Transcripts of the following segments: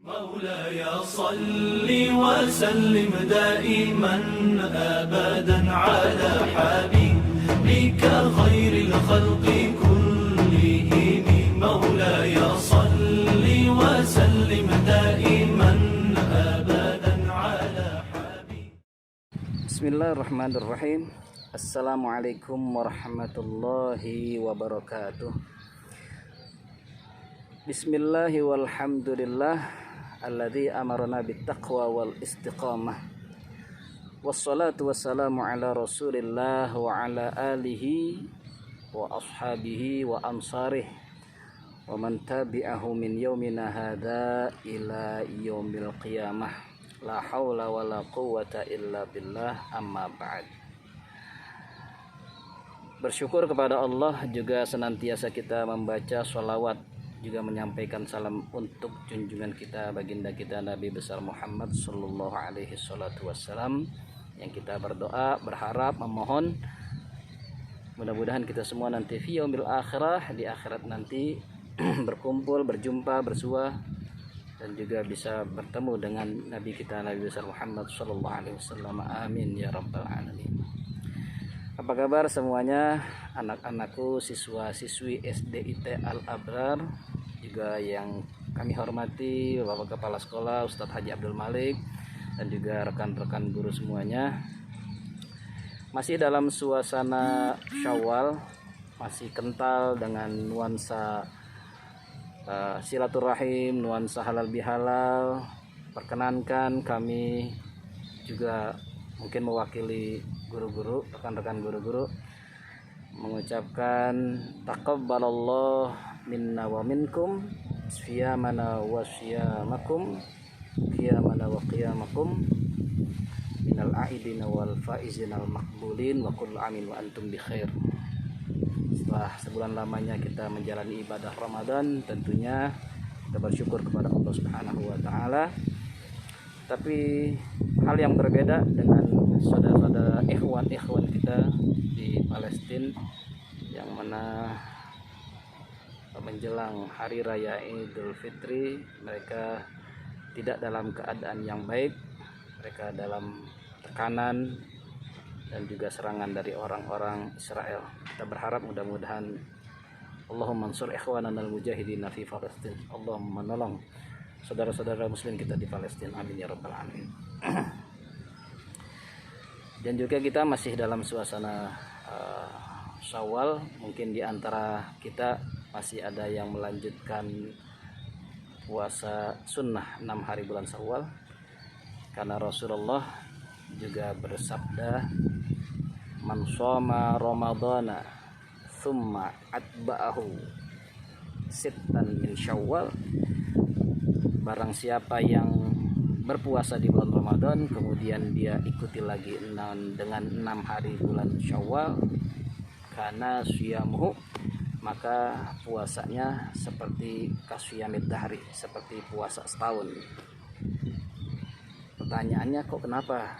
مولاي صل وسلم دائما أبدا على حبيبك خير الخلق كلهم. مولاي صل وسلم دائما أبدا على حبيبك. بسم الله الرحمن الرحيم. Assalamualaikum warahmatullahi wabarakatuh. Bismillahi walhamdulillah alladzi amarna bittaqwa wal istiqamah. Wassalatu wassalamu ala Rasulillah wa ala alihi wa ashabihi wa ansarih wa man tabi'ahu min yaumina hadza ila yaumil qiyamah. La haula wala quwwata illa billah, amma ba'd. Bersyukur kepada Allah, juga senantiasa kita membaca sholawat, juga menyampaikan salam untuk junjungan kita, baginda kita Nabi besar Muhammad sallallahu alaihi wasallam, yang kita berdoa, berharap, memohon mudah-mudahan kita semua nanti fi yaumil akhirah, di akhirat nanti berkumpul, berjumpa, bersua, dan juga bisa bertemu dengan Nabi kita Nabi besar Muhammad sallallahu alaihi wasallam. Amin ya rabbal alamin. Apa kabar semuanya, anak-anakku, siswa-siswi SDIT Al-Abrar, juga yang kami hormati Bapak Kepala Sekolah Ustadz Haji Abdul Malik, dan juga rekan-rekan guru semuanya. Masih dalam suasana Syawal, masih kental dengan nuansa silaturahim, nuansa halal bihalal. Perkenankan kami juga mungkin mewakili guru-guru, rekan-rekan guru-guru, mengucapkan taqabbalallah minna wa minkum siyamana wa siyamakum qiyamana wa qiyamakum minal aidina wal faizina al maqbulin wa kullu amin wa antum bi khair. Setelah sebulan lamanya kita menjalani ibadah Ramadan, tentunya kita bersyukur kepada Allah Subhanahu wa taala. Tapi hal yang berbeda dengan saudara-saudara ikhwan kita di Palestina, yang mana menjelang hari raya Idul Fitri mereka tidak dalam keadaan yang baik. Mereka dalam tekanan dan juga serangan dari orang-orang Israel. Kita berharap mudah-mudahan Allahumma ansur ikhwanana al-mujahidin fi Palestina. Allahumma menolong saudara-saudara muslim kita di Palestina. Amin ya rabbal alamin. Dan juga kita masih dalam suasana Syawal. Mungkin di antara kita masih ada yang melanjutkan puasa sunnah 6 hari bulan Syawal, karena Rasulullah juga bersabda, man shoma ramadhana thumma atba'ahu sittan min Syawal, barang siapa yang berpuasa di bulan Ramadan kemudian dia ikuti lagi dengan 6 hari bulan Syawal, karena siyamuhu, maka puasanya seperti kasyamid dahri, seperti puasa setahun. Pertanyaannya, kok kenapa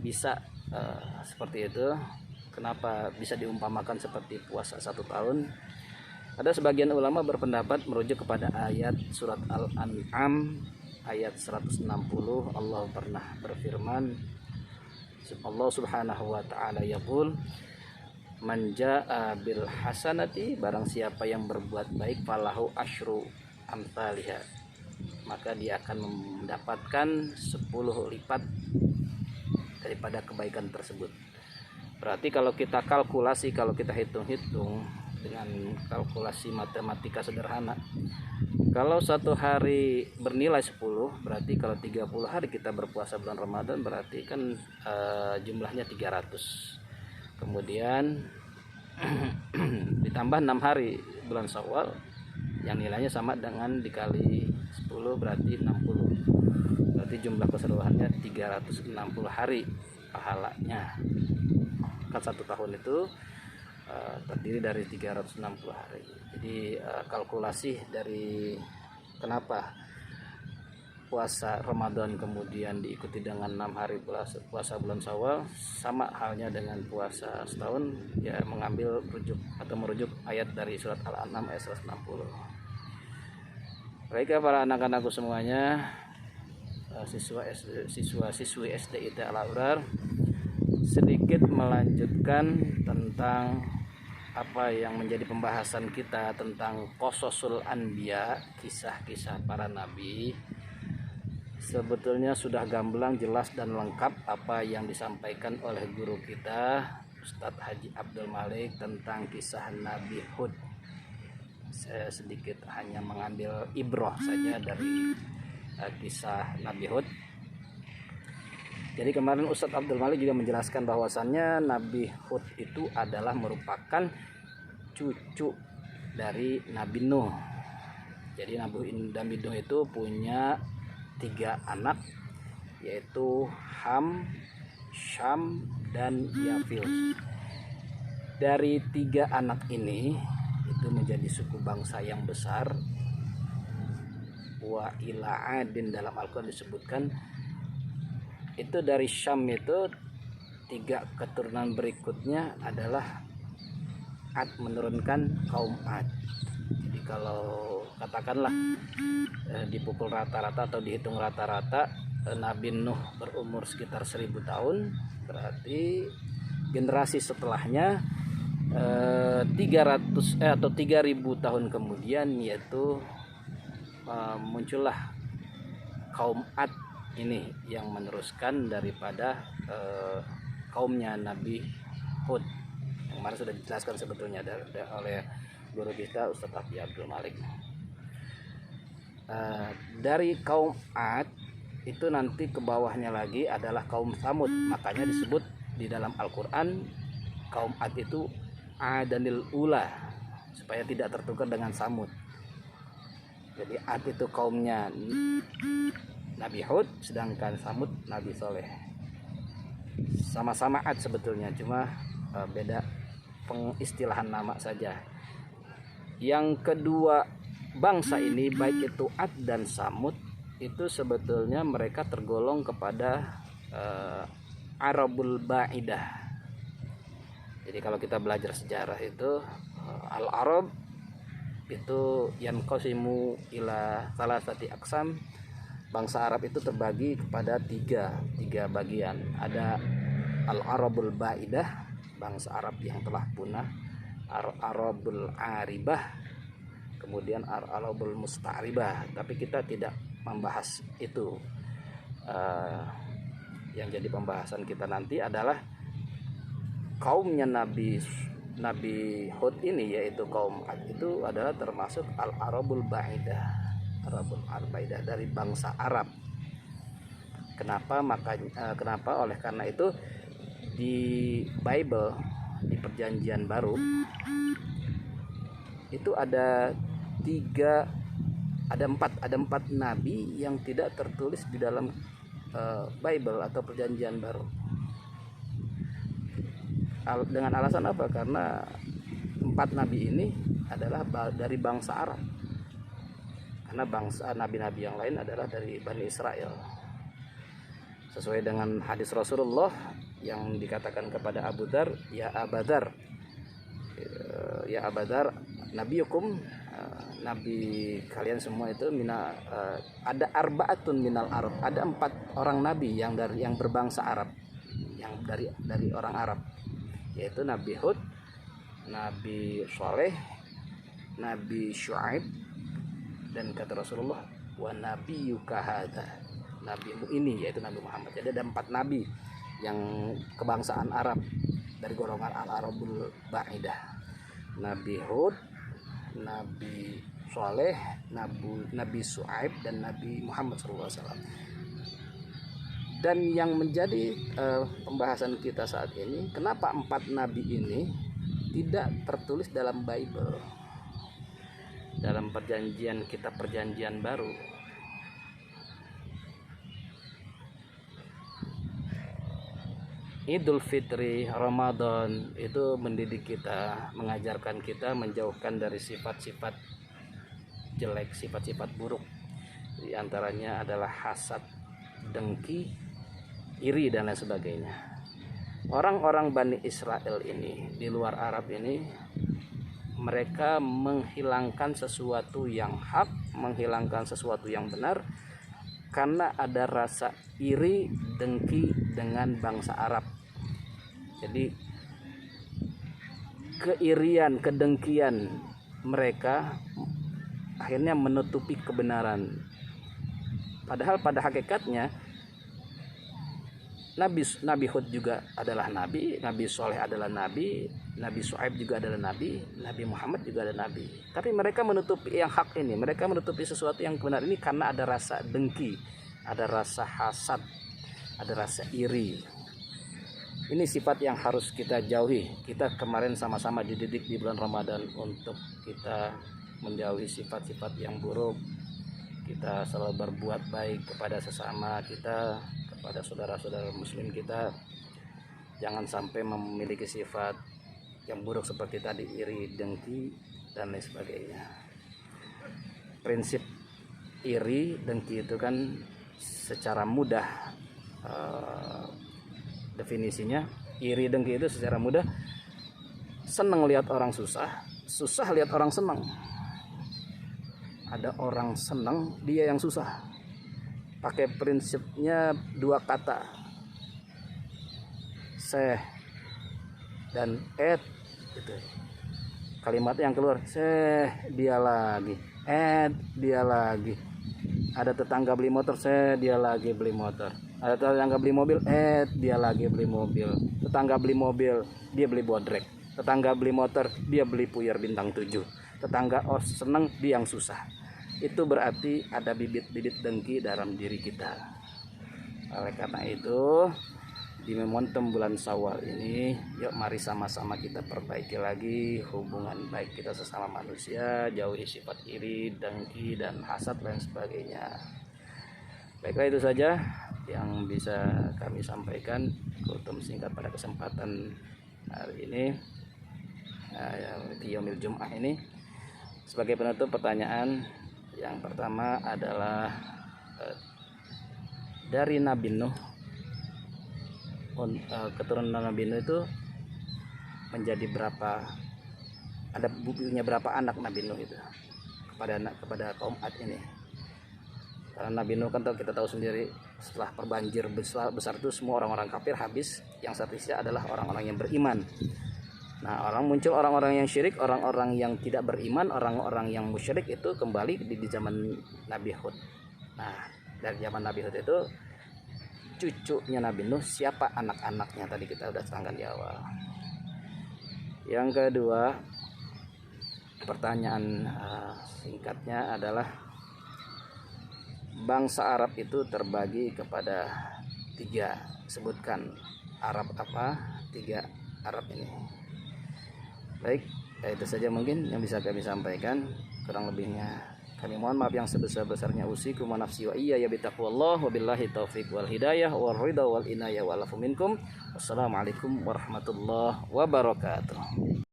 bisa seperti itu? Kenapa bisa diumpamakan seperti puasa 1 tahun? Ada sebagian ulama berpendapat merujuk kepada ayat surat Al-An'am ayat 160. Allah pernah berfirman, Allah Subhanahu wa taala yaqul, man jaa bil hasanati, barang siapa yang berbuat baik, falahu asyru amsalihha, maka dia akan mendapatkan 10 lipat daripada kebaikan tersebut. Berarti kalau kita kalkulasi, kalau kita hitung-hitung dengan kalkulasi matematika sederhana, kalau 1 hari bernilai 10, berarti kalau 30 hari kita berpuasa bulan Ramadan, berarti kan jumlahnya 300. Kemudian ditambah 6 hari bulan Syawal yang nilainya sama dengan dikali 10, berarti 60. Berarti jumlah keseluruhannya 360 hari pahalanya. Kan 1 tahun itu terdiri dari 360 hari. Jadi kalkulasi dari kenapa puasa Ramadan kemudian diikuti dengan 6 hari puasa bulan Syawal, sama halnya dengan puasa setahun, ya mengambil rujuk atau merujuk ayat dari surat Al-An'am ayat 160. Baik para anak-anakku semuanya, siswa-siswi SDIT Al-Abrar, sedikit melanjutkan tentang apa yang menjadi pembahasan kita tentang Qososul Anbiya, kisah-kisah para nabi. Sebetulnya sudah gamblang, jelas dan lengkap apa yang disampaikan oleh guru kita Ustadz Haji Abdul Malik tentang kisah Nabi Hud. Saya sedikit hanya mengambil ibroh saja dari kisah Nabi Hud. Jadi kemarin Ustadz Abdul Malik juga menjelaskan bahwasannya Nabi Hud itu adalah merupakan cucu dari Nabi Nuh. Jadi Nabi Nuh itu punya 3 anak, yaitu Ham, Syam, dan Yafil. Dari 3 anak ini itu menjadi suku bangsa yang besar. Wa ila adin, dalam Al-Quran disebutkan itu dari Syam itu 3 keturunan berikutnya adalah Ad, menurunkan kaum Ad. Jadi kalau katakanlah dipukul rata-rata atau dihitung rata-rata, Nabi Nuh berumur sekitar 1000 tahun, berarti generasi setelahnya 300 atau 3000 tahun kemudian, yaitu muncullah kaum Ad ini yang meneruskan daripada kaumnya Nabi Hud. Yang kemarin sudah dijelaskan sebetulnya oleh guru kita Ustadz Haji Abdul Malik. Dari kaum Ad itu nanti ke bawahnya lagi adalah kaum Samud. Makanya disebut di dalam Al-Quran kaum Ad itu Adanil Ula, supaya tidak tertukar dengan Samud. Jadi Ad itu kaumnya Nabi Hud, sedangkan Samud Nabi Soleh. Sama-sama Ad sebetulnya, cuma beda pengistilahan nama saja. Yang kedua bangsa ini, baik itu Ad dan Samud, itu sebetulnya mereka tergolong kepada Arabul Ba'idah. Jadi kalau kita belajar sejarah itu Al-Arab itu yanqasimu ila salasati aqsam. Bangsa Arab itu terbagi kepada tiga bagian. Ada Al-Arabul Ba'idah, bangsa Arab yang telah punah, Al-Arabul Aribah, kemudian Al-Arabul Musta'ribah. Tapi kita tidak membahas itu. Yang jadi pembahasan kita nanti adalah kaumnya Nabi Hud ini, yaitu kaum Ad, itu adalah termasuk Al-Arabul Ba'idah, Arabul Arbaidah, dari bangsa Arab. Kenapa? Oleh karena itu di Bible, di Perjanjian Baru itu ada 4 nabi yang tidak tertulis di dalam Bible atau Perjanjian Baru. Dengan alasan apa? Karena 4 nabi ini adalah dari bangsa Arab. Karena bangsa nabi-nabi yang lain adalah dari Bani Israel. Sesuai dengan hadis Rasulullah yang dikatakan kepada Abu Dzar, ya Abadzar, ya Abadzar, nabiyukum, nabi kalian semua itu ada arba'atun minal Arab, ada 4 orang nabi yang berbangsa Arab, yang dari orang Arab, yaitu Nabi Hud, Nabi Saleh, Nabi Syuaib, dan kata Rasulullah, wa nabiyyuka hadza, nabimu ini yaitu Nabi Muhammad. Jadi ada 4 nabi yang kebangsaan Arab dari golongan Al-Arabul Ba'idah. Nabi Hud, Nabi Saleh, Nabi Syuaib, dan Nabi Muhammad SAW. Dan yang menjadi pembahasan kita saat ini, kenapa 4 nabi ini tidak tertulis dalam Bible, dalam Perjanjian Baru. Idul Fitri, Ramadan itu mendidik kita, mengajarkan kita menjauhkan dari sifat-sifat jelek, sifat-sifat buruk. Di antaranya adalah hasad, dengki, iri, dan lain sebagainya. Orang-orang Bani Israel ini di luar Arab ini, mereka menghilangkan sesuatu yang hak menghilangkan sesuatu yang benar karena ada rasa iri dengki dengan bangsa Arab. Jadi keirian, kedengkian mereka akhirnya menutupi kebenaran. Padahal pada hakikatnya Nabi Hud juga adalah nabi, Nabi Soleh adalah nabi, Nabi Shu'aib juga adalah nabi, Nabi Muhammad juga adalah nabi. Tapi mereka menutupi yang hak ini, mereka menutupi sesuatu yang benar ini karena ada rasa dengki, ada rasa hasad, ada rasa iri. Ini sifat yang harus kita jauhi. Kita kemarin sama-sama dididik di bulan Ramadan untuk kita menjauhi sifat-sifat yang buruk. Kita selalu berbuat baik kepada sesama kita, kepada saudara-saudara muslim kita. Jangan sampai memiliki sifat yang buruk seperti tadi, iri, dengki, dan lain sebagainya. Prinsip iri, dengki itu kan secara mudah definisinya, iri, dengki itu secara mudah senang lihat orang susah, susah lihat orang senang. Ada orang senang, dia yang susah. Pakai prinsipnya dua kata, seh dan gitu. Kalimat yang keluar, seh dia lagi, dia lagi. Ada tetangga beli motor, seh dia lagi beli motor. Ada tetangga beli mobil, dia lagi beli mobil. Tetangga beli mobil, dia beli bodrek. Tetangga beli motor, dia beli Puyer bintang 7. Tetangga seneng, dia yang susah. Itu berarti ada bibit-bibit dengki dalam diri kita. Oleh karena itu, di momentum bulan Syawal ini, yuk mari sama-sama kita perbaiki lagi hubungan baik kita sesama manusia, jauhi sifat iri, dengki, dan hasad dan sebagainya. Baiklah, itu saja yang bisa kami sampaikan kultum singkat pada kesempatan hari ini, di Yaumil Jum'ah ini. Sebagai penutup, pertanyaan yang pertama adalah dari Nabi Nuh, keturunan Nabi Nuh itu menjadi berapa, ada punya berapa anak Nabi Nuh itu kepada kaum Ad ini. Karena Nabi Nuh kan kita tahu sendiri, setelah perbanjir besar itu semua orang-orang kafir habis, yang tersisa adalah orang-orang yang beriman. Nah, muncul orang-orang yang syirik, orang-orang yang tidak beriman, orang-orang yang musyrik itu kembali di zaman Nabi Hud. Nah, dari zaman Nabi Hud itu cucunya Nabi Nuh, siapa anak-anaknya tadi kita udah terangkan di awal. Yang kedua, pertanyaan singkatnya adalah bangsa Arab itu terbagi kepada 3. Sebutkan Arab apa 3 Arab ini. Baik, itu saja mungkin yang bisa kami sampaikan. Kurang lebihnya kami mohon maaf yang sebesar-besarnya. Usikum wa nafsi wa iyya bitaqwallah, wabillahi taufiq wal hidayah wal ridha wal inayah wal afu minkum. Wassalamualaikum warahmatullahi wabarakatuh.